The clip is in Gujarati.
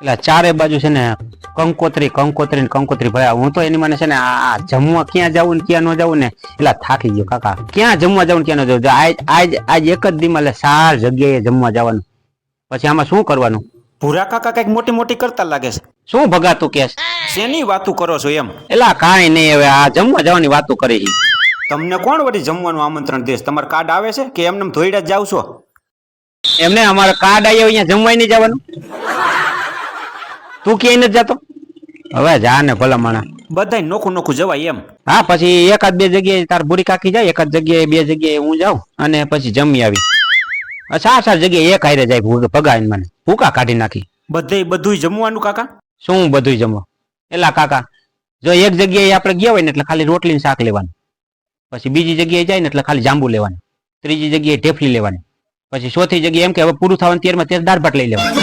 એટલે ચારે બાજુ છે ને કંકોત્રી કંકોત્રી ને કંકોત્રી ભયા. હું તો એની મને છે ને આ જમવા ક્યાં જવું ને ક્યાં ન જવું ને એટલે થાકી ગયો કાકા. ક્યાં જમવા જવું ને ક્યાં ન જવું. આજ એક જ દીમાં એટલે 4 જગ્યાએ જમવા જવાનું. પછી આમાં શું કરવાનું? ભૂરા કાકા કઈક મોટી મોટી કરતા લાગે છે. શું ભગાતું કેસ? શેની વાતું કરો છો એમ? એલા કાંઈ નહીં, હવે આ જમવા જવાની વાતો કરી છે. તમને કોણ વળી જમવાનું આમંત્રણ દેશ? તમારે કાર્ડ આવે છે કે એમને ધોઈડા જ જાવ છો? એમને અમારે કાર્ડ આવ્યો અહીંયા જમવાય નહીં જવાનું. તું ક્યાંય નથી જતો? હવે જા ને ભલા માણા. બધાય નોખું નોખું જવાય એમ. હા પછી એકાદ બે જગ્યાએ તાર બુરી કાકી જાય, એકાદ જગ્યાએ બે જગ્યાએ હું જાઉં અને પછી જમી આવી. 4 જગ્યાએ એક હારે જાય ભગાવીને મને ભૂકા કાઢી નાખી. બધું જમવાનું કાકા? શું બધું જમવા? એલા કાકા જો એક જગ્યાએ આપણે ગયા હોય ને એટલે ખાલી રોટલી ને શાક લેવાનું. પછી બીજી જગ્યાએ જાય ને એટલે ખાલી જાંબુ લેવાનું. ત્રીજી જગ્યાએ ઢેફલી લેવાની. પછી ચોથી જગ્યાએ એમ કે હવે પૂરું થવાનું ત્યારમાં દાળ ભાત લઈ લેવાનું.